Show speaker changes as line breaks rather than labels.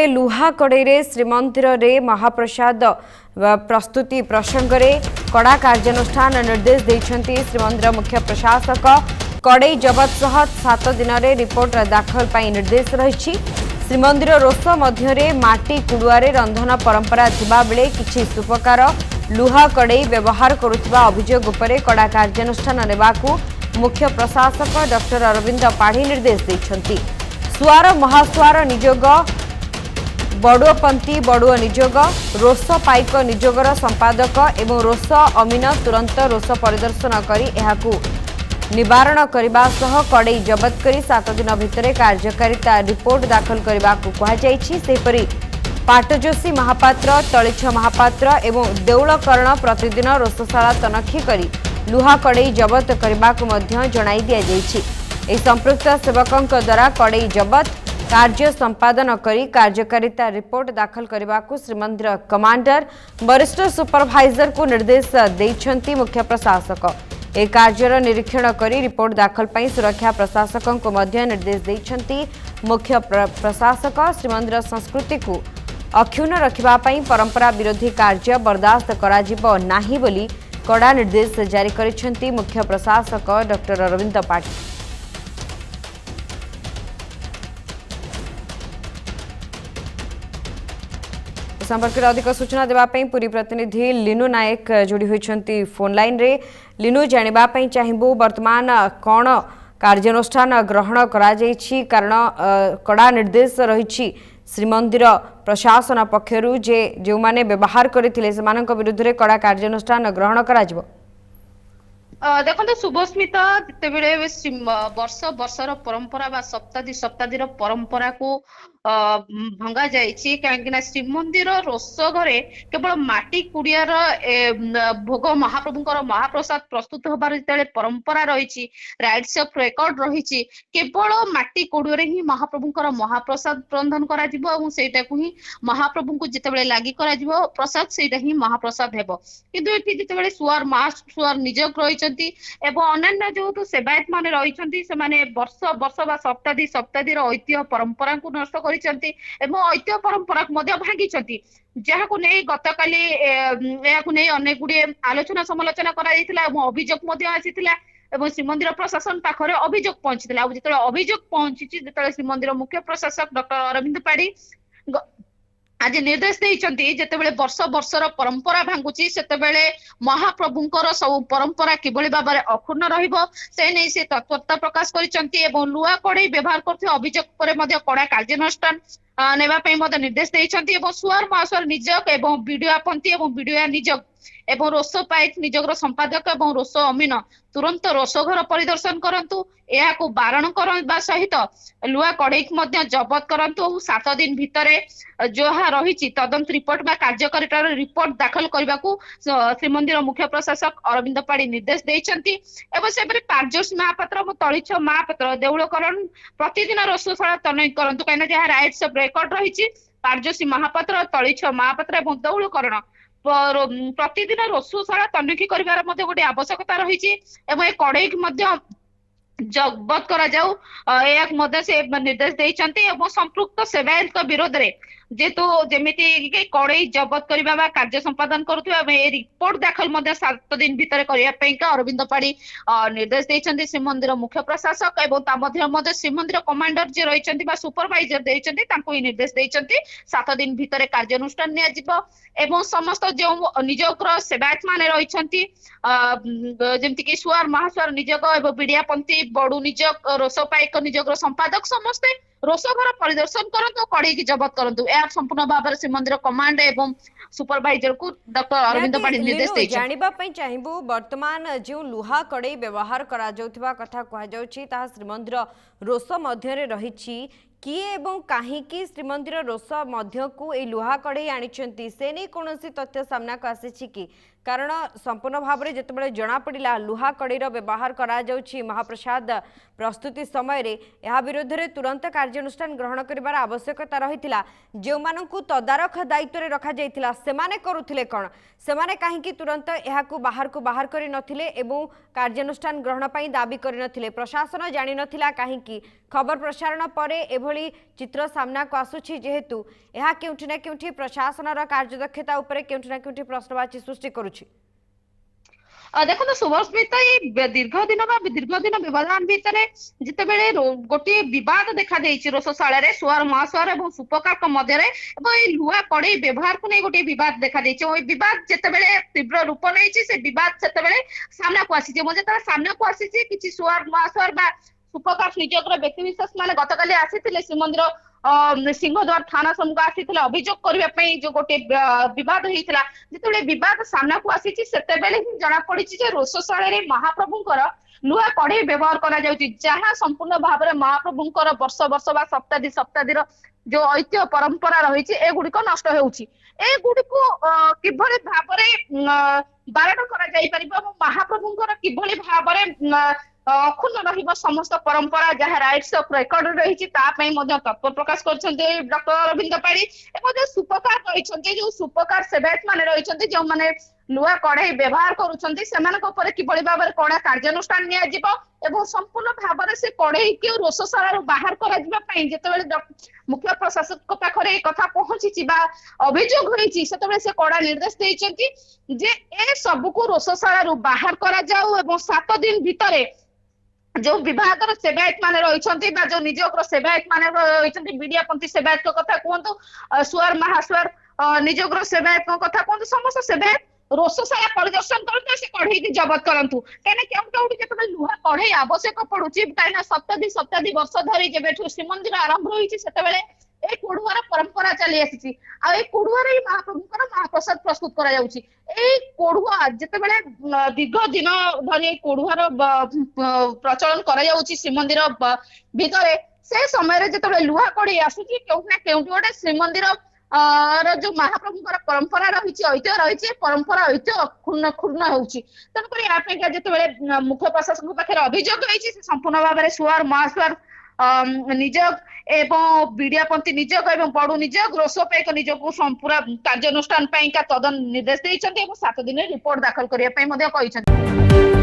सेपटे लुहा कड़े श्रीमंदिर रे महाप्रसाद प्रस्तुति प्रसंग में कड़ा कार्यानुष्ठान निर्देश देइछंती श्रीमंदिर मुख्य प्रशासक कड़े जबत सह 7 दिन में रिपोर्ट दाखल पर निर्देश रही। श्रीमंदिर रोष मध्य माटी कुड़ुआरे रंधन परंपरा थिबा बेले किछि सुपकार लुहा कड़े व्यवहार करुथिबा अभियोग उपरे कड़ा कार्यानुष्ठान नेबाकू मुख्य प्रशासक डॉक्टर अरविंद पाढ़ी निर्देश देइछंती। सुआर महासुआर निजोग बड़ुअपंथी बड़ुअ निजोग रोष पाइक निजोगर संपादक एवं रोष अमीन तुरंत रोष परिदर्शन करी एहाकू निवारण करने सह कड़े जबत करी 7 दिन भितर कार्यकारिता रिपोर्ट दाखल करने को कहुଯାଇଛି। सेपरि पाटजोशी महापात्र तलिछ महापात्र एवं देउलकर्ण प्रतिदिन रोषशाला तनखी करी लुहा कड़े जबत करने को जणाई दिया जायछि। एही संपृक्त सेवकों द्वारा कड़े जबत कार्य संपादन करी कार्यकारिता रिपोर्ट दाखल करने को श्रीमंदिर कमांडर वरिष्ठ सुपरवाइजर को निर्देश देइछंती मुख्य प्रशासक। ए कार्यर निरीक्षण करी रिपोर्ट दाखल पर सुरक्षा प्रशासकों को मध्य निर्देश देइछंती मुख्य प्रशासक। श्रीमंदिर संस्कृति को अक्षुण्ण रखिबा पई परंपरा विरोधी कार्य बर्दाश्त कराजिबो नाही बोली कड़ा निर्देश जारी करिछंती मुख्य प्रशासक डॉक्टर अरविंद पाढ़ी। संपर्क में अधिक सूचना देवाई पुरी प्रतिनिधि लिनु नायक जोड़ी होती फोन लाइन रे। लिनु जानापी चाहबू वर्तमान कौन कार्यानुष्ठान ग्रहण करा जायछि कारण कड़ा निर्देश रही श्रीमंदिर प्रशासन पक्षरु जे जो माने व्यवहार करथिले सेमानक विरुद्ध कड़ा कार्यानुष्ठान ग्रहण करा जिवो।
देखो शुभस्मिता जितेबले वर्ष वर्षर परंपरा बा सप्तादी परंपरा को भंगा जाइछि कहीं श्रीमंदिर रोष घरे केवल माटी कुड़ियार भोग महाप्रभुंकर महाप्रसाद प्रस्तुत होबार जिते परंपरा रही राइट्स ऑफ रेकॉर्ड रही केवल माटी कुड़ियारे ही महाप्रभुंकर महाप्रसाद रंधन करा जिवो और सेटा को ही महाप्रभु को जितेबले लागि करा जिवो प्रसाद सेटा ही महाप्रसाद हेबो। किंतु एठी जितेबले सुआर महासुआर निजक रहिसंती एवं अन्य जो सेवायत माने रहिसंती से माने वर्ष वर्ष बा सप्तादी ऐतिह्य परंपरा को नष्ट ऐतिह्य परंपरा भांगी जहाँ को नहीं गतकाली अनेक गुड़े आलोचना समालोचना अभियोग आसी श्रीमंदिर प्रशासन पाखरे अभियोग पहुंची जो अभियोग पहुंची श्रीमंदिर मुख्य प्रशासक डॉक्टर अरविंद पाढ़ी आज निर्देश देइछंती जेतेबेले वर्ष वर्षर परंपरा भांगुची सेतेबेले महाप्रभुंकर सब परंपरा किबळी बाबरे अक्षुण्ण रहिबो से नै से तत्परता प्रकाश करिसंती एवं लुहा कड़े व्यवहार करथि अभियोग परे मध्ये कड़ा कार्यानुष्ठान नेबा पई मध्ये निर्देश देइछंती एवं सुआर महासुआर निजक एवं वीडियोपंथी एवं वीडियो निजक एवं रोष पाइक निजगर संपादक एवं रोष अमीन तुरंत रोष घर परिदर्शन करंतु को बारण करबा सहित लुहा कड़े जबत करंतु 7 दिन भितरे जहा रही तदंत रिपोर्ट बा कार्यकारिता रिपोर्ट दाखल करने को श्रीमंदिर मुख्य प्रशासक अरविंद पाढ़ी निर्देश देइछंती एवं सेपरि पाटजोशी महापात्र और तलिछ महापात्र देउलकरण प्रतिदिन रोषशाला तनखी करंतु कहीं जहाँ राइट्स ऑफ रेकॉर्ड रही पाटजोशी महापात्र तलिछ महापात्र और देउलकरण प्रतिदिन रोषशाला तनखी कर गोटे आवश्यकता रही कड़े जबत करा जाऊ से निर्देश देइछंती एवं संपृक्त सेवायत विरोध रे जेतु जेमिति कड़े जबत करबा कार्य संपादन करुवा रिपोर्ट दाखल 7 दिन भितर करने अरविंद पाढ़ी निर्देश देइछंती श्रीमंदिर मुख्य प्रशासक एवं श्रीमंदिर कमांडर जे रही सुपरवाइजर देइछंती निर्देश देइछंती 7 दिन भितर कार्यानुष्ठान निया जिवो एवं समस्त जो निजोगर सेवायत माने रही जेमति कि सुआर महासुआर निजोग एवं विडियापंथी बड़ू निजक रोष पाइक निजोगर संपादक समस्ते रोष घर परिदर्शन करंतु कड़े की जबत करंतु या संपूर्ण भाव में श्रीमंदिर कमांड एवं सुपरवाइजर को डॉक्टर अरविंद पाढ़ी निर्देश देइछन।
जानिबा पई चाहिबो वर्तमान जो लुहा कड़े व्यवहार करा जाउथिबा कथा कहा जाउछि ता श्रीमंदिर रोष मध्य रहिछि किए एवं काहीकि श्रीमंदिर रोष मध्य को ए लुहा कड़े आनिछंती से नै कोनोसी तथ्य सामना को आसीछि कि कारण संपूर्ण भाव में जितेबाला जना पड़ा लुहा कड़ईर व्यवहार करा जाउछि महाप्रसाद प्रस्तुति समय रे यह विरोध में तुरंत कार्यानुष्ठान ग्रहण करिवार आवश्यकता रही जो मानू तदारख दायित्व रे रखा जाइथिला सेमाने करुथिले कौन सेमाने काहेकि तुरंत यहाकू बाहर करि नथिले एवं कार्यानुष्ठान ग्रहण पई दाबी करि नथिले प्रशासन जानि नथिला काहेकि खबर प्रसारण परे एभली चित्र सामना को आसुछि जेहेतु यह केउठी ना केउठी प्रशासनर कार्यदक्षता उपरे केउठी ना केउठी प्रश्नवाची सृष्टि करुछि।
देखो शुभस्मिता ये दीर्घ दिन व्यवधान भितर जितेबले गोटे बद देखा रोषशाला सुआर महासुआर और सुपकार मध्य लुहा कड़ई व्यवहार को नहीं गोटे बद देखा बद जितेबले तीव्र रूप नहीं से बद से सामना को आसी सामना को आसी कि सुआर महासुआर सुपकार निजोगर व्यक्तिविशेष मैंने गतकाली आसी सिंहद्वार थाना सम्मुख आसी अभियोग करने जो गोटे बद होता जिते बद सामना को आसी जना पड़ी रोषशाला महाप्रभुंकर लुहा कड़ई व्यवहार करा संपूर्ण भाव में महाप्रभुंकर वर्ष वर्ष बा सप्तादी सप्तादी जो ऐतिह्य परंपरा रही एगुड़िक नष्ट होगुड़िक किभली भाव बारण कर महाप्रभुंकर किभली भाव अक्षुण्ण रहिब समस्त परंपरा जहाँ राइट्स ऑफ रेकॉर्ड रही तत्पर प्रकाश कर डॉक्टर अरविंद पाड़ी एवं सुपकार रही जो सुपकार सेवायत माने रही जो माने लुहा कड़ई व्यवहार करुँच किभली भाव में कड़ा कार्यानुष्ठान एवं संपूर्ण भाव में से कड़ई के रोषशाला बाहर कर मुख्य प्रशासक पाखे कथा पहुंची अभियोग होती से कड़ा निर्देश देते सबको रोषशाला बाहर करा जाऊ एवं 7 दिन भितर जो विभाग सेवायत माने रही जो निजोग सेवायत माने रही विडियापंथी सेवायत कथा कहतु सुआर महासुआर निजोग सेवायत कथा कहतु समस्त सेवायत रोषशाला परिदर्शन करते से कड़ई की जबत करूँ कहीं लुहा कड़ई आवश्यक पड़ुची कहीं सप्तादी वर्ष धरी जब श्रीमंदिर आरंभ रही से कोढ़ुआर परंपरा चली आसी कोढ़ुआर ही महाप्रभुंकर महाप्रसाद प्रस्तुत कोढ़ुआ जितेबाला दीर्घ दिन धरी कोढ़ुआर प्रचलन कर श्रीमंदिर भितर से समय जिते लुहा कड़ई आसूची केउना केउटी गोटे श्रीमंदिर जो महाप्रभुंकर परंपरा रही ऐतिह्य रही परंपरा ऐतिह्य क्षुण्ण होती तेणुक जिते मुख्य प्रशासन पाखे अभियोग होती संपूर्ण भाव में सुआर महासुआर निजोग एवं विडियापंथी निजोग एवं बड़ू निजोग रोषपायिक निजोग को पूरा कार्यानुष्ठान तदन निर्देश देते 7 दिन रिपोर्ट दाखल करने।